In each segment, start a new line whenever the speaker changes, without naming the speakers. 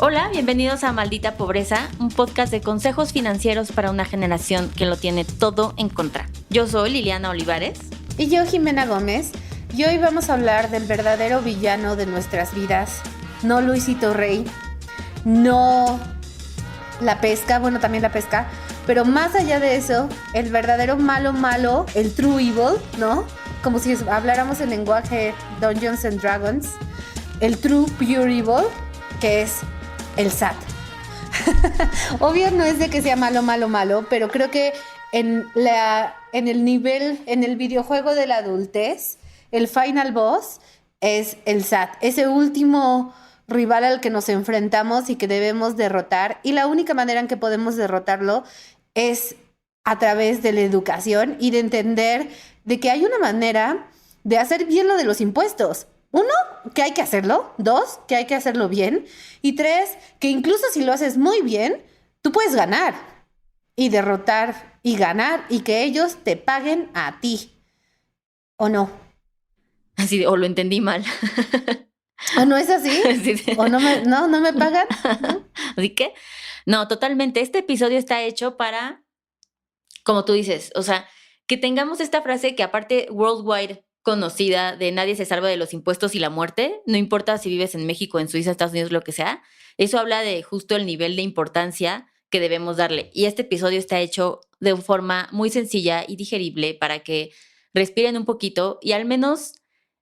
Hola, bienvenidos a Maldita Pobreza, un podcast de consejos financieros para una generación que lo tiene todo en contra. Yo soy Liliana Olivares.
Y yo, Jimena Gómez, y hoy vamos a hablar del verdadero villano de nuestras vidas. No Luisito Rey, no la pesca, bueno, también la pesca, pero más allá de eso, el verdadero malo, el true evil, ¿no? Como si habláramos el lenguaje Dungeons and Dragons, el true pure evil, que es el SAT. Obvio no es de que sea malo, pero creo que en el nivel, en el videojuego de la adultez, el final boss es el SAT, ese último rival al que nos enfrentamos y que debemos derrotar, y la única manera en que podemos derrotarlo es a través de la educación y de entender de que hay una manera de hacer bien lo de los impuestos. Uno, que hay que hacerlo. Dos, que hay que hacerlo bien. Y tres, que incluso si lo haces muy bien, tú puedes ganar y derrotar y ganar y que ellos te paguen a ti. ¿O no?
Así, o lo entendí mal.
¿O no es así?
Sí.
¿O no me pagan? ¿No?
Así que, no, totalmente. Este episodio está hecho para, como tú dices, o sea, que tengamos esta frase que aparte worldwide conocida de nadie se salva de los impuestos y la muerte, no importa si vives en México, en Suiza, Estados Unidos, lo que sea, eso habla de justo el nivel de importancia que debemos darle. Y este episodio está hecho de forma muy sencilla y digerible para que respiren un poquito y al menos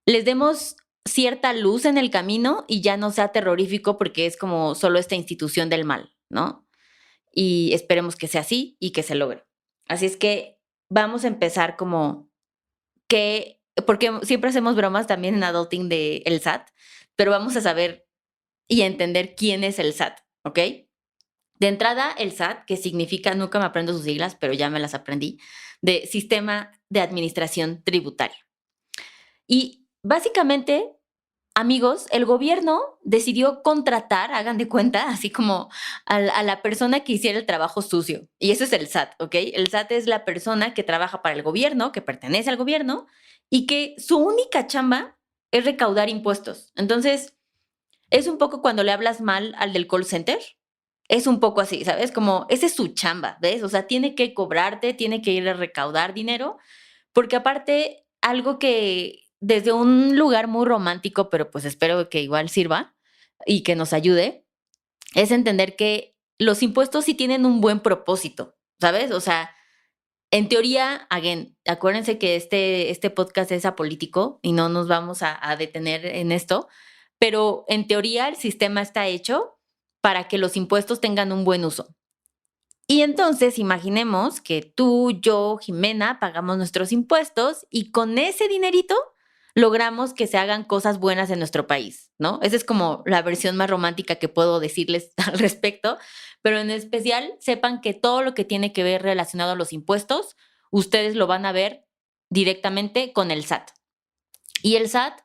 les demos cierta luz en el camino y ya no sea terrorífico porque es como solo esta institución del mal, ¿no? Y esperemos que sea así y que se logre. Así es que vamos a empezar como que, porque siempre hacemos bromas también en Adulting de el SAT, pero vamos a saber y entender quién es el SAT, ¿ok? De entrada, el SAT, que significa, nunca me aprendo sus siglas, pero ya me las aprendí, de Sistema de Administración Tributaria. Y básicamente, amigos, el gobierno decidió contratar, hagan de cuenta, así como a la persona que hiciera el trabajo sucio. Y eso es el SAT, ¿ok? El SAT es la persona que trabaja para el gobierno, que pertenece al gobierno, y que su única chamba es recaudar impuestos. Entonces, es un poco cuando le hablas mal al del call center. Es un poco así, ¿sabes? Como esa es su chamba, ¿ves? O sea, tiene que cobrarte, tiene que ir a recaudar dinero, porque aparte, algo que desde un lugar muy romántico, pero pues espero que igual sirva y que nos ayude, es entender que los impuestos sí tienen un buen propósito, ¿sabes? O sea, en teoría, again, acuérdense que este podcast es apolítico y no nos vamos a detener en esto, pero en teoría el sistema está hecho para que los impuestos tengan un buen uso. Y entonces imaginemos que tú, yo, Jimena, pagamos nuestros impuestos y con ese dinerito logramos que se hagan cosas buenas en nuestro país, ¿no? Esa es como la versión más romántica que puedo decirles al respecto, pero en especial sepan que todo lo que tiene que ver relacionado a los impuestos, ustedes lo van a ver directamente con el SAT. Y el SAT,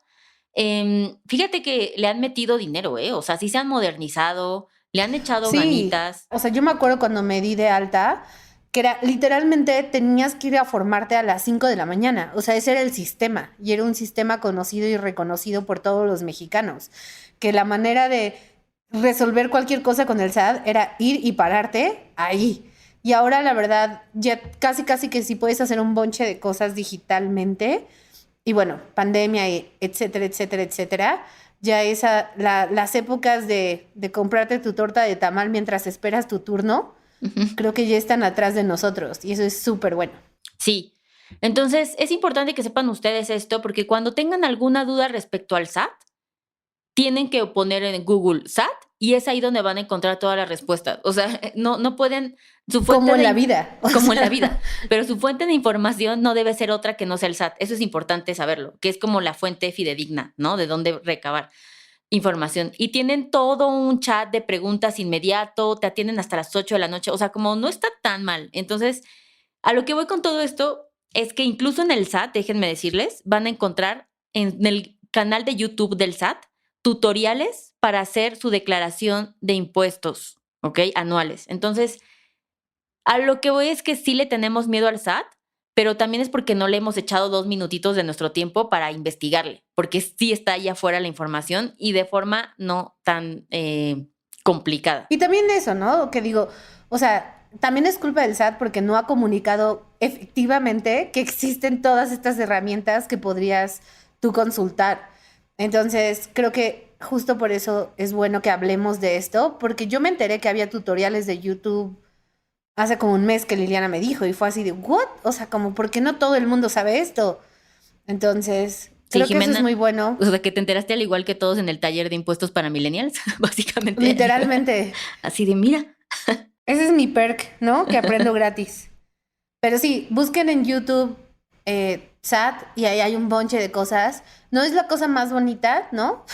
fíjate que le han metido dinero, ¿eh? O sea, sí se han modernizado, le han echado
Sí,
ganitas.
o sea, yo me acuerdo cuando me di de alta, que era literalmente tenías que ir a formarte a las 5 de la mañana. O sea, ese era el sistema y era un sistema conocido y reconocido por todos los mexicanos. Que la manera de resolver cualquier cosa con el SAT era ir y pararte ahí. Y ahora, la verdad, ya casi que sí puedes hacer un bonche de cosas digitalmente. Y bueno, pandemia, etcétera, ya las épocas de comprarte tu torta de tamal mientras esperas tu turno, creo que ya están atrás de nosotros y eso es súper bueno.
Sí. Entonces, es importante que sepan ustedes esto porque cuando tengan alguna duda respecto al SAT, tienen que poner en Google SAT y es ahí donde van a encontrar todas las respuestas. O sea, no pueden, su fuente
Como en
de
la vida.
como en la vida, pero su fuente de información no debe ser otra que no sea el SAT. Eso es importante saberlo, que es como la fuente fidedigna, ¿no? De dónde recabar información. Y tienen todo un chat de preguntas inmediato, te atienden hasta las 8 de la noche, o sea, como no está tan mal. Entonces, a lo que voy con todo esto es que incluso en el SAT, déjenme decirles, van a encontrar en el canal de YouTube del SAT tutoriales para hacer su declaración de impuestos, ¿ok? Anuales. Entonces, a lo que voy es que sí le tenemos miedo al SAT, pero también es porque no le hemos echado 2 minutitos de nuestro tiempo para investigarle, porque sí está allá afuera la información y de forma no tan complicada.
Y también eso, ¿no? Que digo, o sea, también es culpa del SAT porque no ha comunicado efectivamente que existen todas estas herramientas que podrías tú consultar. Entonces, creo que justo por eso es bueno que hablemos de esto, porque yo me enteré que había tutoriales de YouTube hace como un mes que Liliana me dijo y fue así de, ¿what? O sea, como, ¿por qué no todo el mundo sabe esto? Entonces,
Sí,
creo que eso
Jimena,
es muy bueno.
o sea, que te enteraste al igual que todos en el taller de impuestos para millennials, básicamente.
Literalmente.
Así de, mira.
Ese es mi perk, ¿no? Que aprendo gratis. Pero sí, busquen en YouTube SAT y ahí hay un bonche de cosas. No es la cosa más bonita, ¿no?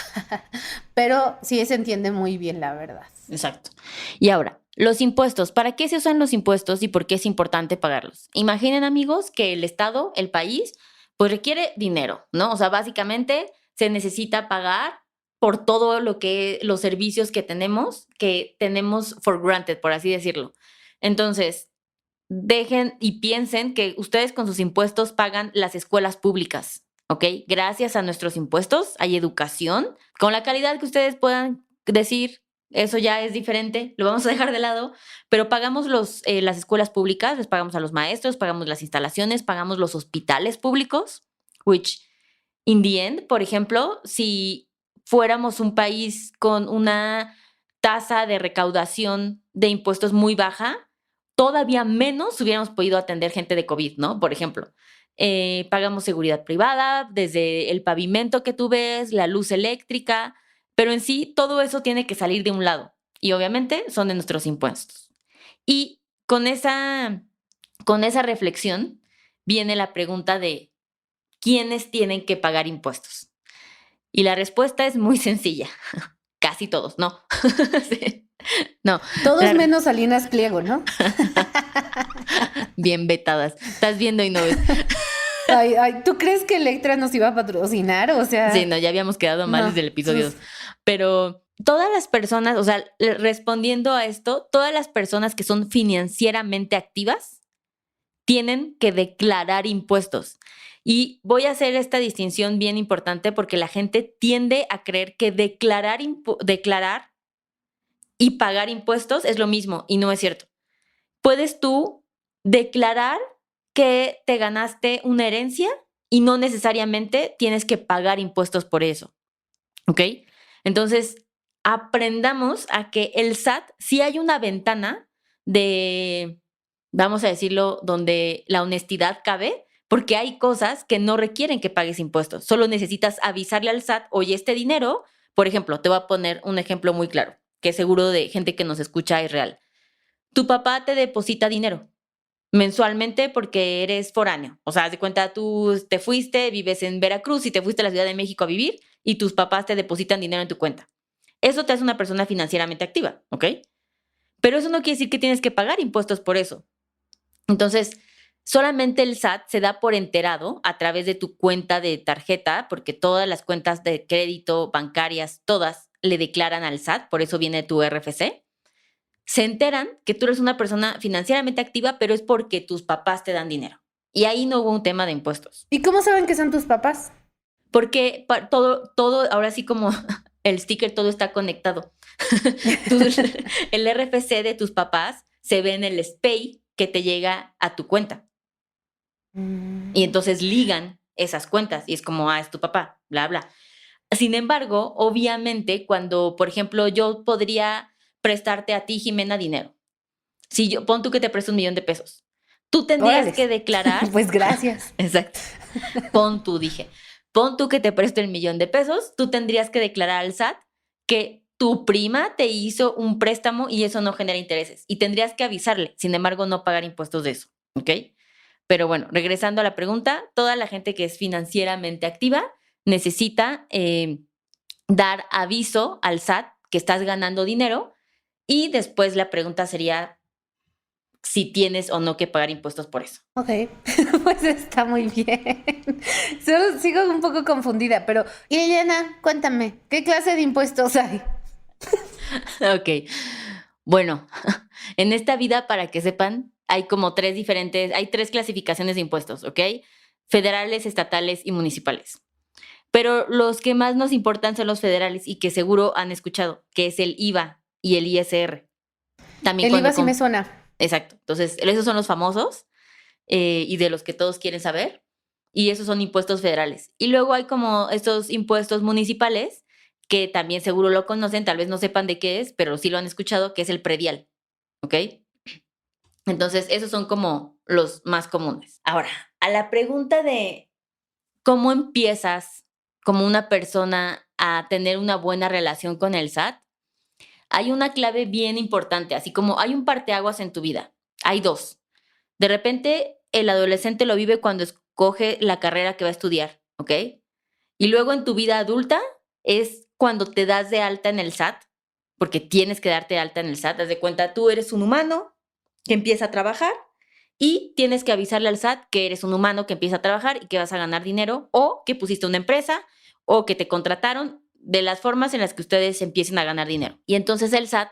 Pero sí se entiende muy bien, la verdad.
Exacto. Y ahora, los impuestos. ¿Para qué se usan los impuestos y por qué es importante pagarlos? Imaginen, amigos, que el Estado, el país, pues requiere dinero, ¿no? O sea, básicamente se necesita pagar por todo lo que los servicios que tenemos for granted, por así decirlo. Entonces, dejen y piensen que ustedes con sus impuestos pagan las escuelas públicas, ¿ok? Gracias a nuestros impuestos hay educación con la calidad que ustedes puedan decir. Eso ya es diferente, lo vamos a dejar de lado, pero pagamos las escuelas públicas, les pagamos a los maestros, pagamos las instalaciones, pagamos los hospitales públicos, which in the end, por ejemplo, si fuéramos un país con una tasa de recaudación de impuestos muy baja, todavía menos hubiéramos podido atender gente de COVID, ¿no? Por ejemplo, pagamos seguridad privada, desde el pavimento que tú ves, la luz eléctrica, pero en sí todo eso tiene que salir de un lado y obviamente son de nuestros impuestos. Y con esa reflexión viene la pregunta de ¿quiénes tienen que pagar impuestos? Y la respuesta es muy sencilla. Casi todos, no. Sí. No.
Todos menos Salinas Pliego, ¿no?
Bien vetadas. Estás viendo y no ves.
Ay, ¿tú crees que Electra nos iba a patrocinar? O sea.
Sí, no, ya habíamos quedado mal desde el episodio 2. Pero todas las personas, o sea, respondiendo a esto, todas las personas que son financieramente activas tienen que declarar impuestos. Y voy a hacer esta distinción bien importante porque la gente tiende a creer que declarar y pagar impuestos es lo mismo y no es cierto. Puedes tú declarar que te ganaste una herencia y no necesariamente tienes que pagar impuestos por eso. ¿Ok? Entonces, aprendamos a que el SAT, sí hay una ventana de, vamos a decirlo, donde la honestidad cabe, porque hay cosas que no requieren que pagues impuestos. Solo necesitas avisarle al SAT, oye, este dinero, por ejemplo, te voy a poner un ejemplo muy claro, que seguro de gente que nos escucha es real. Tu papá te deposita dinero mensualmente porque eres foráneo. O sea, haz de cuenta, tú te fuiste, vives en Veracruz y te fuiste a la Ciudad de México a vivir y tus papás te depositan dinero en tu cuenta. Eso te hace una persona financieramente activa, ¿ok? Pero eso no quiere decir que tienes que pagar impuestos por eso. Entonces, solamente el SAT se da por enterado a través de tu cuenta de tarjeta, porque todas las cuentas de crédito, bancarias, todas le declaran al SAT, por eso viene tu RFC. Se enteran que tú eres una persona financieramente activa, pero es porque tus papás te dan dinero. Y ahí no hubo un tema de impuestos.
¿Y cómo saben que son tus papás?
Porque todo, ahora sí como el sticker, todo está conectado. El RFC de tus papás se ve en el SPEI que te llega a tu cuenta. Y entonces ligan esas cuentas y es como, es tu papá, bla, bla. Sin embargo, obviamente, cuando, por ejemplo, yo podría prestarte a ti, Jimena, dinero. Si pon tú que te presto $1,000,000. Tú tendrías
Órales.
que declarar.
Pues gracias.
Exacto. Pon tú que te presto $1,000,000, tú tendrías que declarar al SAT que tu prima te hizo un préstamo y eso no genera intereses. Y tendrías que avisarle, sin embargo, no pagar impuestos de eso, ¿ok? Pero bueno, regresando a la pregunta, toda la gente que es financieramente activa necesita dar aviso al SAT que estás ganando dinero. Y después la pregunta sería si tienes o no que pagar impuestos por eso.
Ok, pues está muy bien. Solo sigo un poco confundida, pero Liliana, cuéntame, ¿qué clase de impuestos hay?
Ok, bueno, en esta vida, para que sepan, hay como hay 3 clasificaciones de impuestos, ¿ok? Federales, estatales y municipales. Pero los que más nos importan son los federales y que seguro han escuchado, que es el IVA, y el ISR. También
El
cuando
IVA sí me suena.
Exacto. Entonces, esos son los famosos y de los que todos quieren saber. Y esos son impuestos federales. Y luego hay como estos impuestos municipales que también seguro lo conocen, tal vez no sepan de qué es, pero sí lo han escuchado, que es el predial. ¿Ok? Entonces, esos son como los más comunes. Ahora, a la pregunta de cómo empiezas como una persona a tener una buena relación con el SAT, hay una clave bien importante, así como hay un parteaguas en tu vida. Hay dos. De repente, el adolescente lo vive cuando escoge la carrera que va a estudiar, ¿ok? Y luego en tu vida adulta es cuando te das de alta en el SAT, porque tienes que darte de alta en el SAT. Haz de cuenta, tú eres un humano que empieza a trabajar y tienes que avisarle al SAT que eres un humano que empieza a trabajar y que vas a ganar dinero o que pusiste una empresa o que te contrataron de las formas en las que ustedes empiecen a ganar dinero. Y entonces el SAT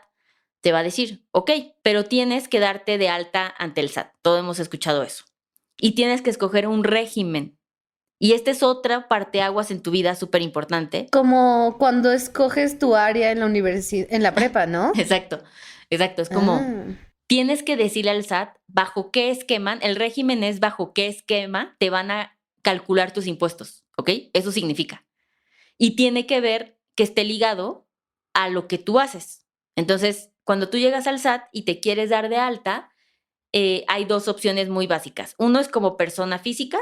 te va a decir, ok, pero tienes que darte de alta ante el SAT. Todos hemos escuchado eso. Y tienes que escoger un régimen. Y esta es otra parteaguas en tu vida súper importante.
Como cuando escoges tu área en la universidad, en la prepa, ¿no?
Exacto, exacto. Es como, tienes que decirle al SAT bajo qué esquema, el régimen es bajo qué esquema te van a calcular tus impuestos, ¿ok? Eso significa. Y tiene que ver que esté ligado a lo que tú haces. Entonces, cuando tú llegas al SAT y te quieres dar de alta, hay dos opciones muy básicas. Uno es como persona física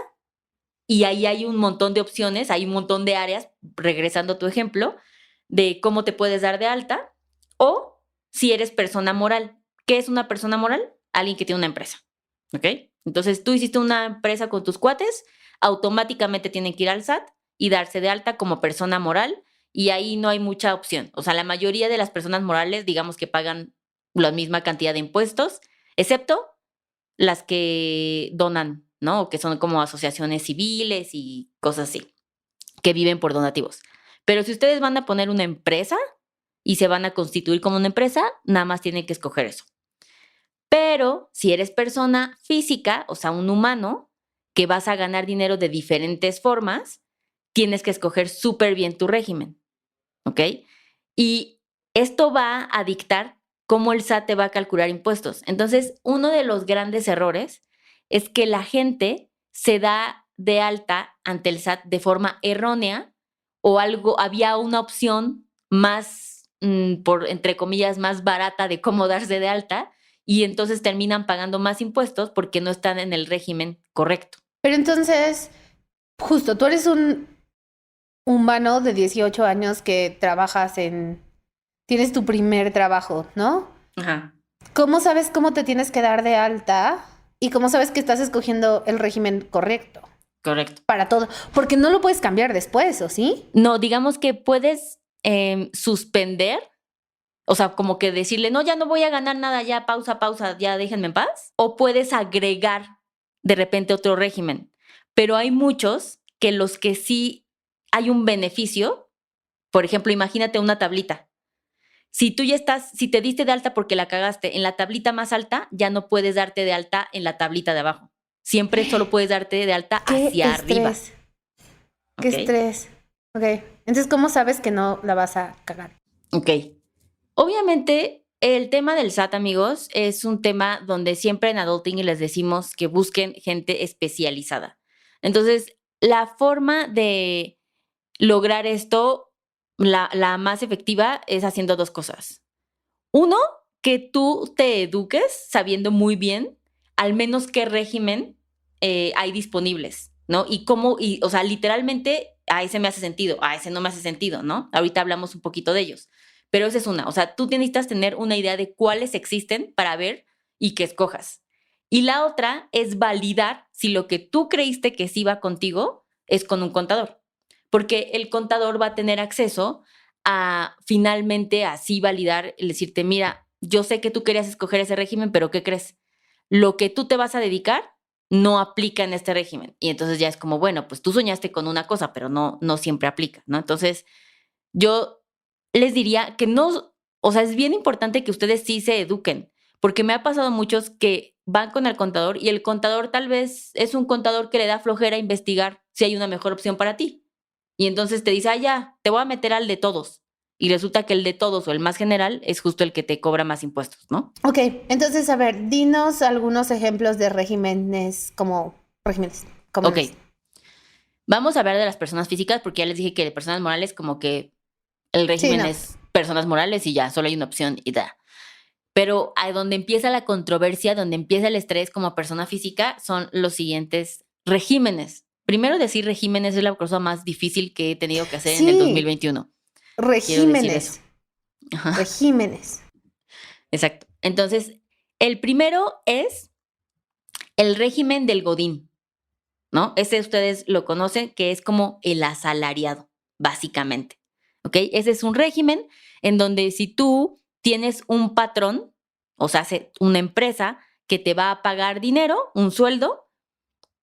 y ahí hay un montón de opciones, hay un montón de áreas, regresando a tu ejemplo, de cómo te puedes dar de alta o si eres persona moral. ¿Qué es una persona moral? Alguien que tiene una empresa, ¿ok? Entonces, tú hiciste una empresa con tus cuates, automáticamente tienen que ir al SAT y darse de alta como persona moral y ahí no hay mucha opción. O sea, la mayoría de las personas morales, digamos que pagan la misma cantidad de impuestos, excepto las que donan, ¿no? O que son como asociaciones civiles y cosas así, que viven por donativos. Pero si ustedes van a poner una empresa y se van a constituir como una empresa, nada más tienen que escoger eso. Pero si eres persona física, o sea, un humano, que vas a ganar dinero de diferentes formas, tienes que escoger súper bien tu régimen, ¿ok? Y esto va a dictar cómo el SAT te va a calcular impuestos. Entonces, uno de los grandes errores es que la gente se da de alta ante el SAT de forma errónea o había una opción más, por entre comillas, más barata de cómo darse de alta y entonces terminan pagando más impuestos porque no están en el régimen correcto.
Pero entonces, justo, tú eres un humano de 18 años que trabajas tienes tu primer trabajo, ¿no?
Ajá.
¿Cómo sabes cómo te tienes que dar de alta y cómo sabes que estás escogiendo el régimen correcto?
Correcto.
Para todo. Porque no lo puedes cambiar después, ¿o sí?
No, digamos que puedes suspender, o sea, como que decirle, no, ya no voy a ganar nada, ya pausa, pausa, ya déjenme en paz. O puedes agregar de repente otro régimen. Pero hay muchos que los que sí hay un beneficio, por ejemplo, imagínate una tablita. Si tú ya si te diste de alta porque la cagaste en la tablita más alta, ya no puedes darte de alta en la tablita de abajo. Siempre solo puedes darte de alta hacia arriba.
Qué estrés. Ok. Entonces, ¿cómo sabes que no la vas a cagar?
Ok. Obviamente, el tema del SAT, amigos, es un tema donde siempre en Adulting les decimos que busquen gente especializada. Entonces, la forma de lograr esto, la más efectiva, es haciendo dos cosas. Uno, que tú te eduques sabiendo muy bien al menos qué régimen hay disponibles, ¿no? Y cómo, o sea, literalmente a ese me hace sentido, a ese no me hace sentido, ¿no? Ahorita hablamos un poquito de ellos. Pero esa es una, o sea, tú necesitas tener una idea de cuáles existen para ver y que escojas. Y la otra es validar si lo que tú creíste que sí va contigo es con un contador. Porque el contador va a tener acceso a finalmente así validar, decirte, mira, yo sé que tú querías escoger ese régimen, pero ¿qué crees? Lo que tú te vas a dedicar no aplica en este régimen. Y entonces ya es como, bueno, pues tú soñaste con una cosa, pero no siempre aplica, ¿no? Entonces, yo les diría que no, o sea, es bien importante que ustedes sí se eduquen, porque me ha pasado muchos que van con el contador y el contador tal vez es un contador que le da flojera investigar si hay una mejor opción para ti. Y entonces te dice, ya, te voy a meter al de todos. y resulta que el de todos o el más general es justo el que te cobra más impuestos, ¿no?
Ok, entonces, a ver, dinos algunos ejemplos de regímenes comunes.
Ok. Vamos a hablar de las personas físicas porque ya les dije que de personas morales como que el régimen es personas morales y ya, solo hay una opción y da. Pero a donde empieza la controversia, donde empieza el estrés como persona física, son los siguientes regímenes. Primero, decir regímenes es la cosa más difícil que he tenido que hacer en el 2021.
Regímenes.
Ajá.
Regímenes.
Exacto. Entonces, el primero es el régimen del Godín, ¿no? Ese ustedes lo conocen, que es como el asalariado, básicamente. ¿Ok? Ese es un régimen en donde si tú tienes un patrón, o sea, una empresa que te va a pagar dinero, un sueldo,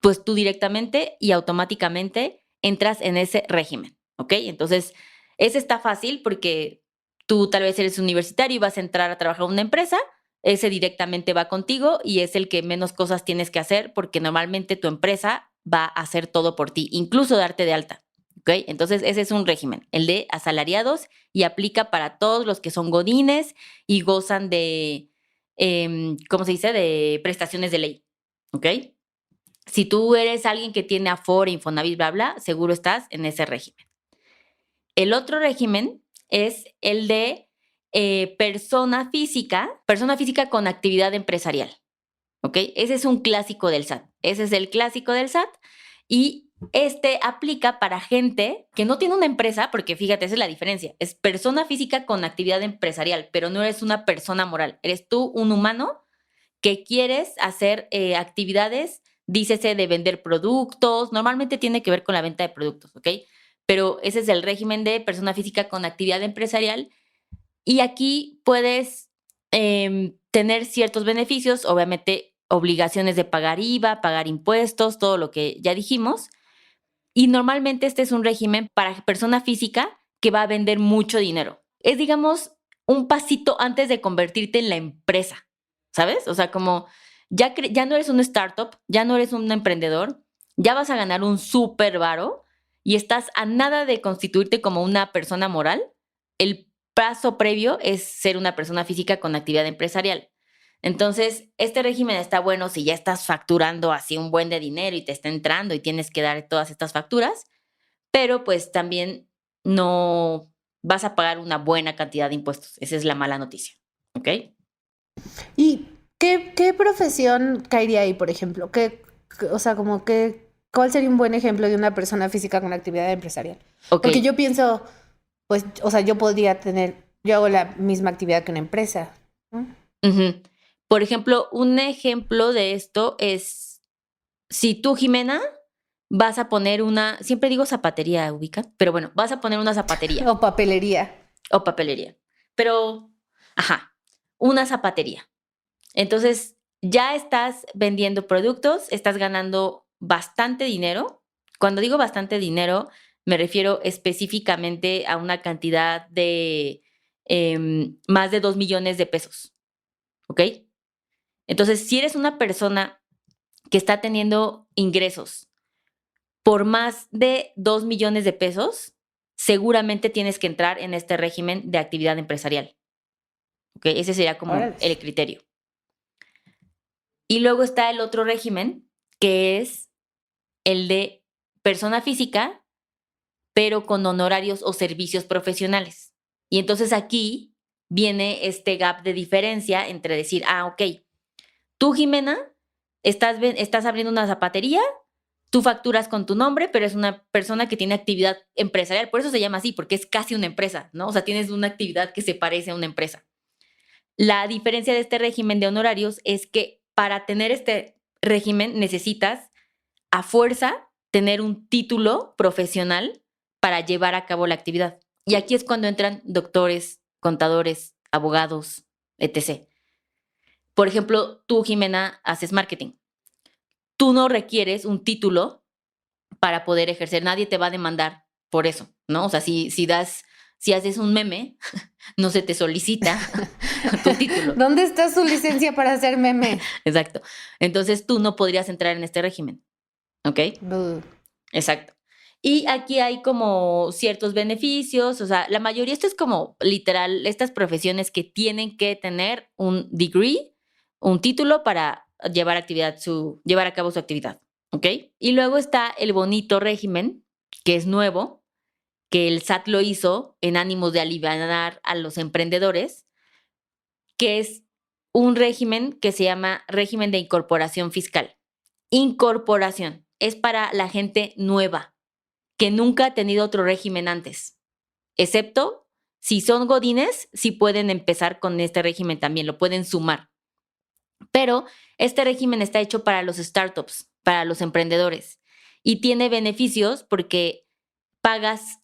pues tú directamente y automáticamente entras en ese régimen, ¿ok? Entonces, ese está fácil porque tú tal vez eres universitario y vas a entrar a trabajar en una empresa, ese directamente va contigo y es el que menos cosas tienes que hacer porque normalmente tu empresa va a hacer todo por ti, incluso darte de alta. ¿Ok? Entonces, ese es un régimen, el de asalariados, y aplica para todos los que son godines y gozan de, ¿cómo se dice? De prestaciones de ley. ¿Ok? Si tú eres alguien que tiene Afore, Infonavit, bla, bla, seguro estás en ese régimen. El otro régimen es el de persona física con actividad empresarial. ¿Ok? Ese es un clásico del SAT. Ese es el clásico del SAT. Y este aplica para gente que no tiene una empresa, porque fíjate, esa es la diferencia. Es persona física con actividad empresarial, pero no eres una persona moral. Eres tú un humano que quieres hacer actividades, dícese de vender productos. Normalmente tiene que ver con la venta de productos, ¿ok? Pero ese es el régimen de persona física con actividad empresarial. Y aquí puedes tener ciertos beneficios, obviamente obligaciones de pagar IVA, pagar impuestos, todo lo que ya dijimos. Y normalmente este es un régimen para persona física que va a vender mucho dinero. Es, digamos, un pasito antes de convertirte en la empresa, ¿sabes? O sea, como ya no eres un startup, ya no eres un emprendedor, ya vas a ganar un súper varo y estás a nada de constituirte como una persona moral. El paso previo es ser una persona física con actividad empresarial. Entonces, este régimen está bueno si ya estás facturando así un buen de dinero y te está entrando y tienes que dar todas estas facturas, pero pues también no vas a pagar una buena cantidad de impuestos. Esa es la mala noticia, ¿ok?
¿Y qué profesión caería ahí, por ejemplo? O sea, ¿cuál sería un buen ejemplo de una persona física con actividad empresarial?
Okay.
Porque yo pienso, pues, o sea, yo hago la misma actividad que una empresa, ¿no?
Uh-huh. Por ejemplo, un ejemplo de esto es, si tú, Jimena, vas a poner siempre digo zapatería, ubica, pero bueno, vas a poner una zapatería.
O papelería.
O papelería. Pero, una zapatería. Entonces, ya estás vendiendo productos, estás ganando bastante dinero. Cuando digo bastante dinero, me refiero específicamente a una cantidad de más de 2 millones de pesos. ¿Ok? Entonces, si eres una persona que está teniendo ingresos por más de 2 millones de pesos, seguramente tienes que entrar en este régimen de actividad empresarial. ¿Ok? Ese sería como el criterio. Y luego está el otro régimen, que es el de persona física, pero con honorarios o servicios profesionales. Y entonces aquí viene este gap de diferencia entre decir, ok, tú, Jimena, estás abriendo una zapatería, tú facturas con tu nombre, pero es una persona que tiene actividad empresarial. Por eso se llama así, porque es casi una empresa, ¿no? O sea, tienes una actividad que se parece a una empresa. La diferencia de este régimen de honorarios es que para tener este régimen necesitas a fuerza tener un título profesional para llevar a cabo la actividad. Y aquí es cuando entran doctores, contadores, abogados, etc. Por ejemplo, tú, Jimena, haces marketing. Tú no requieres un título para poder ejercer. Nadie te va a demandar por eso, ¿no? O sea, si haces un meme, no se te solicita tu título.
¿Dónde está su licencia para hacer meme?
Exacto. Entonces tú no podrías entrar en este régimen, ¿ok? Exacto. Y aquí hay como ciertos beneficios, o sea, la mayoría, esto es como literal, estas profesiones que tienen que tener un degree, un título para llevar a cabo su actividad, ¿ok? Y luego está el bonito régimen, que es nuevo, que el SAT lo hizo en ánimos de alivianar a los emprendedores, que es un régimen que se llama régimen de incorporación fiscal. Incorporación es para la gente nueva, que nunca ha tenido otro régimen antes, excepto si son godines, sí pueden empezar con este régimen también, lo pueden sumar. Pero este régimen está hecho para los startups, para los emprendedores, y tiene beneficios porque pagas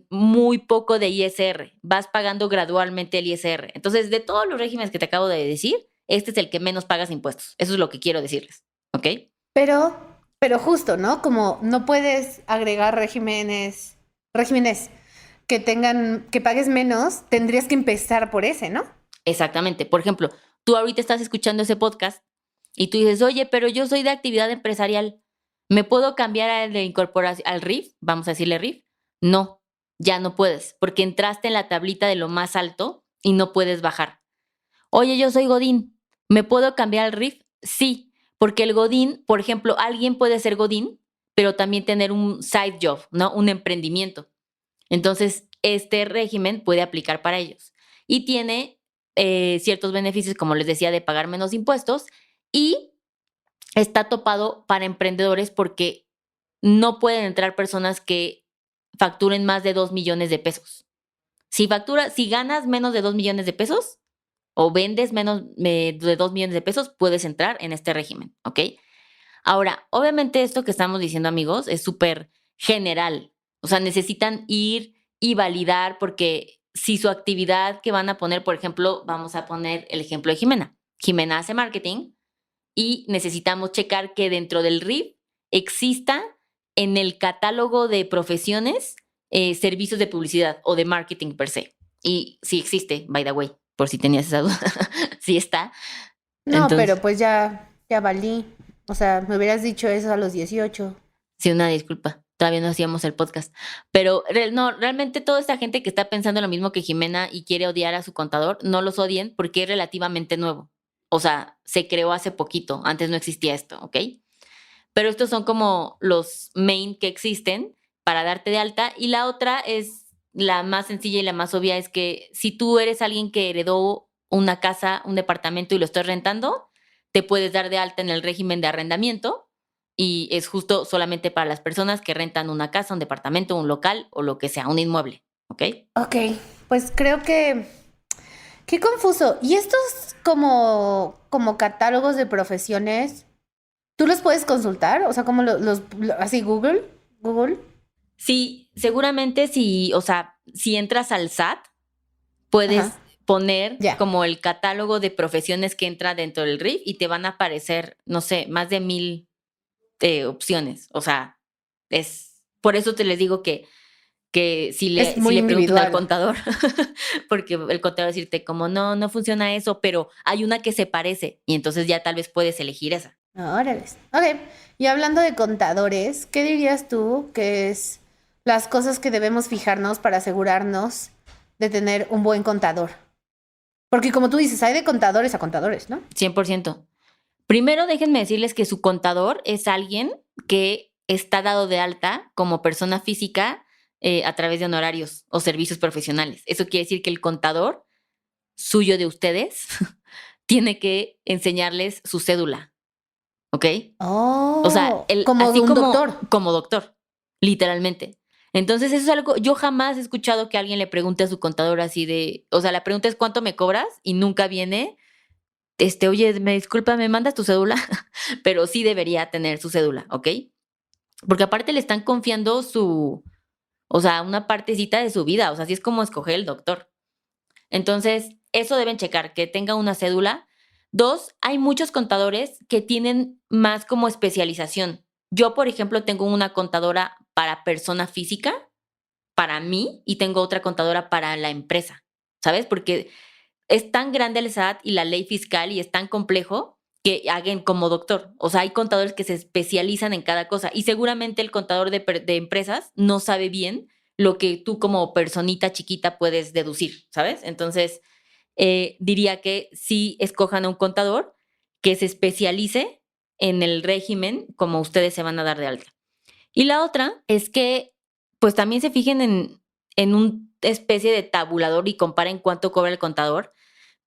muy poco de ISR, vas pagando gradualmente el ISR. Entonces, de todos los regímenes que te acabo de decir, este es el que menos pagas impuestos. Eso es lo que quiero decirles, ¿ok?
Pero justo, ¿no? Como no puedes agregar regímenes que pagues menos, tendrías que empezar por ese, ¿no?
Exactamente. Por ejemplo, tú ahorita estás escuchando ese podcast y tú dices, oye, pero yo soy de actividad empresarial, ¿me puedo cambiar al de incorporación, al RIF? Vamos a decirle RIF. No, ya no puedes, porque entraste en la tablita de lo más alto y no puedes bajar. Oye, yo soy Godín, ¿me puedo cambiar al RIF? Sí, porque el Godín, por ejemplo, alguien puede ser Godín, pero también tener un side job, ¿no? Un emprendimiento. Entonces, este régimen puede aplicar para ellos. Y tiene ciertos beneficios, como les decía, de pagar menos impuestos y está topado para emprendedores porque no pueden entrar personas que facturen más de 2 millones de pesos. Si ganas menos de 2 millones de pesos o vendes menos de 2 millones de pesos, puedes entrar en este régimen, ¿ok? Ahora, obviamente esto que estamos diciendo, amigos, es súper general. O sea, necesitan ir y validar porque si su actividad que van a poner, por ejemplo, vamos a poner el ejemplo de Jimena. Jimena hace marketing y necesitamos checar que dentro del RIF exista en el catálogo de profesiones servicios de publicidad o de marketing per se. Y sí existe, by the way, por si tenías esa duda. Sí está.
No,
Entonces,
pero pues ya valí. O sea, me hubieras dicho eso a los 18.
sí, una disculpa. Todavía no hacíamos el podcast. Pero no, realmente toda esta gente que está pensando lo mismo que Jimena y quiere odiar a su contador, no los odien porque es relativamente nuevo. O sea, se creó hace poquito. Antes no existía esto, ¿ok? Pero estos son como los main que existen para darte de alta. Y la otra es la más sencilla y la más obvia, es que si tú eres alguien que heredó una casa, un departamento y lo estás rentando, te puedes dar de alta en el régimen de arrendamiento y es justo solamente para las personas que rentan una casa, un departamento, un local o lo que sea, un inmueble, ¿ok?
Ok, pues creo que... Qué confuso. ¿Y estos como catálogos de profesiones, tú los puedes consultar? O sea, como así Google.
Sí, seguramente si, o sea, si entras al SAT, puedes
Ajá,
poner
ya.
como el catálogo de profesiones que entra dentro del RIF y te van a aparecer, no sé, más de 1000 opciones. O sea, es por eso te les digo que si
Es
si
muy
le preguntan al
individual.
contador, porque el contador va a decirte como no, no funciona eso, pero hay una que se parece y entonces ya tal vez puedes elegir esa.
Órale. Ok. Y hablando de contadores, ¿qué dirías tú que es las cosas que debemos fijarnos para asegurarnos de tener un buen contador? Porque como tú dices, hay de contadores a contadores, ¿no?
100%. Primero, déjenme decirles que su contador es alguien que está dado de alta como persona física a través de honorarios o servicios profesionales. Eso quiere decir que el contador suyo de ustedes tiene que enseñarles su cédula, ¿ok? O sea,
Oh, como
así
un doctor.
como doctor, literalmente. Entonces, eso es algo, yo jamás he escuchado que alguien le pregunte a su contador así de, o sea, la pregunta es ¿cuánto me cobras? Y nunca viene oye, me disculpa, ¿me mandas tu cédula? Pero sí debería tener su cédula, ¿ok? Porque aparte le están confiando o sea, una partecita de su vida, o sea, así es como escoger el doctor. Entonces, eso deben checar, que tenga una cédula. Dos, hay muchos contadores que tienen más como especialización. Yo, por ejemplo, tengo una contadora para persona física, para mí, y tengo otra contadora para la empresa, ¿sabes? Porque es tan grande el SAT y la ley fiscal y es tan complejo que hagan como doctor. O sea, hay contadores que se especializan en cada cosa y seguramente el contador de empresas no sabe bien lo que tú como personita chiquita puedes deducir, ¿sabes? Entonces, diría que sí escojan a un contador que se especialice en el régimen como ustedes se van a dar de alta. Y la otra es que pues también se fijen en una especie de tabulador y comparen cuánto cobra el contador,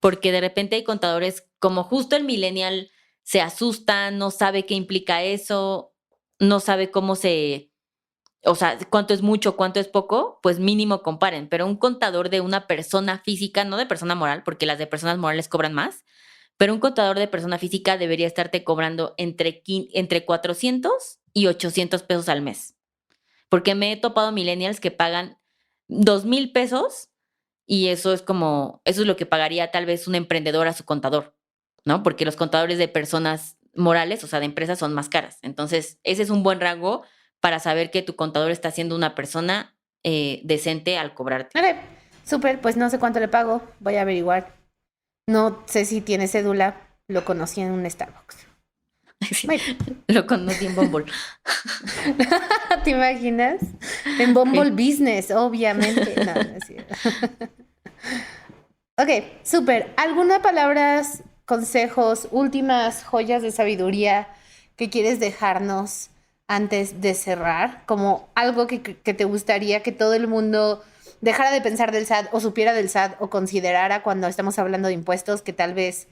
porque de repente hay contadores como justo el millennial se asusta, no sabe qué implica eso, no sabe cómo o sea, cuánto es mucho, cuánto es poco, pues mínimo comparen. Pero un contador de una persona física, no de persona moral, porque las de personas morales cobran más, pero un contador de persona física debería estarte cobrando entre 400 y 800 pesos al mes. Porque me he topado millennials que pagan 2,000 pesos y eso es lo que pagaría tal vez un emprendedor a su contador, ¿no? Porque los contadores de personas morales, o sea, de empresas, son más caras. Entonces, ese es un buen rango para saber que tu contador está siendo una persona decente al cobrarte.
Ok, súper, pues no sé cuánto le pago, voy a averiguar. No sé si tiene cédula, lo conocí en un Starbucks.
Sí, lo conocí en Bumble.
¿Te imaginas? En Bumble Business, obviamente. No, no es cierto. Ok, súper. ¿Algunas palabras, consejos, últimas joyas de sabiduría que quieres dejarnos antes de cerrar? Como algo que te gustaría que todo el mundo dejara de pensar del SAT o supiera del SAT o considerara cuando estamos hablando de impuestos, que tal vez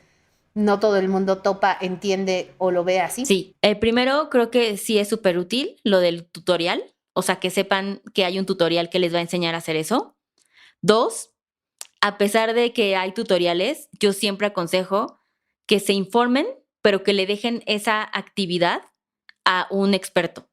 no todo el mundo topa, entiende o lo ve así.
Sí, primero creo que sí es súper útil lo del tutorial, o sea, que sepan que hay un tutorial que les va a enseñar a hacer eso. 2, a pesar de que hay tutoriales, yo siempre aconsejo que se informen, pero que le dejen esa actividad a un experto.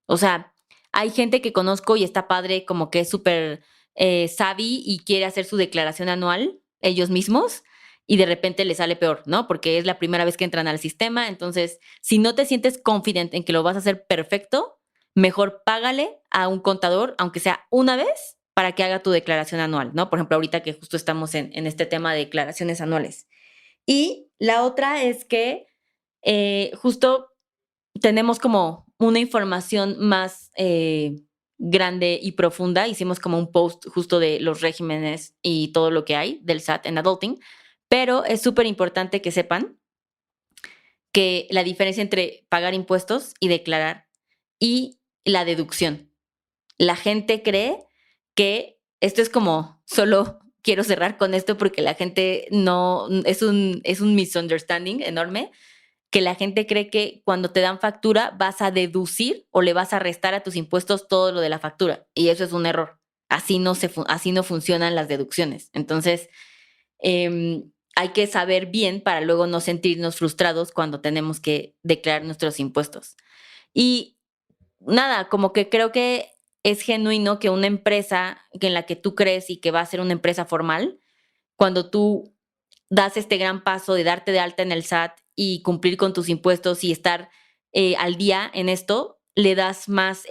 O sea, hay gente que conozco y está padre, como que es súper savvy y quiere hacer su declaración anual ellos mismos y de repente le sale peor, ¿no? Porque es la primera vez que entran al sistema. Entonces, si no te sientes confident en que lo vas a hacer perfecto, mejor págale a un contador, aunque sea una vez, para que haga tu declaración anual, ¿no? Por ejemplo, ahorita que justo estamos en este tema de declaraciones anuales. Y la otra es que justo tenemos como una información más grande y profunda. Hicimos como un post justo de los regímenes y todo lo que hay del SAT en adulting, pero es súper importante que sepan que la diferencia entre pagar impuestos y declarar y la deducción. La gente cree que esto es como solo quiero cerrar con esto porque la gente no es un misunderstanding enorme, que la gente cree que cuando te dan factura vas a deducir o le vas a restar a tus impuestos todo lo de la factura. Y eso es un error. Así no funcionan las deducciones. Entonces, hay que saber bien para luego no sentirnos frustrados cuando tenemos que declarar nuestros impuestos. Y nada, como que creo que es genuino que una empresa en la que tú crees y que va a ser una empresa formal, cuando tú das este gran paso de darte de alta en el SAT y cumplir con tus impuestos y estar al día en esto, le das más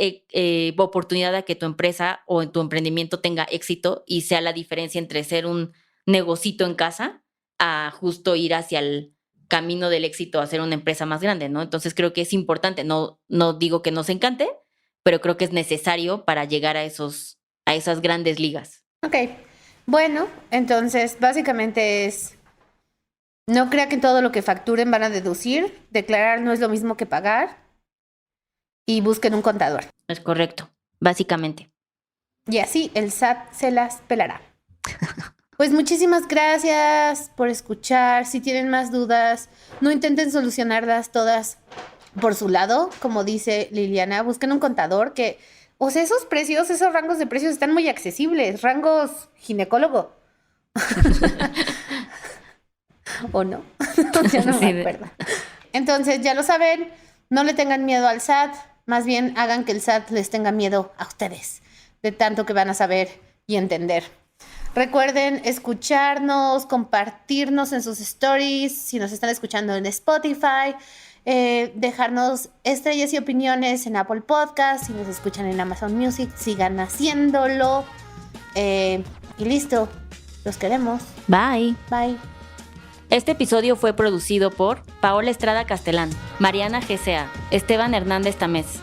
oportunidad a que tu empresa o en tu emprendimiento tenga éxito y sea la diferencia entre ser un negocito en casa a justo ir hacia el camino del éxito a ser una empresa más grande, ¿no? Entonces creo que es importante, no digo que nos encante, pero creo que es necesario para llegar a esas grandes ligas.
Ok, bueno, entonces básicamente es, no crea que todo lo que facturen van a deducir, declarar no es lo mismo que pagar y busquen un contador.
Es correcto, básicamente.
Y así el SAT se las pelará. Pues muchísimas gracias por escuchar. Si tienen más dudas, no intenten solucionarlas todas por su lado, como dice Liliana, busquen un contador que, o sea, esos precios, esos rangos de precios están muy accesibles, rangos ginecólogo. ¿O no? Ya no me acuerdo. Entonces, ya lo saben, no le tengan miedo al SAT, más bien hagan que el SAT les tenga miedo a ustedes, de tanto que van a saber y entender. Recuerden escucharnos, compartirnos en sus stories, si nos están escuchando en Spotify, dejarnos estrellas y opiniones en Apple Podcast, si nos escuchan en Amazon Music, sigan haciéndolo. Y listo, los queremos.
Bye.
Bye.
Este episodio fue producido por Paola Estrada Castelán, Mariana GCA, Esteban Hernández Tamés,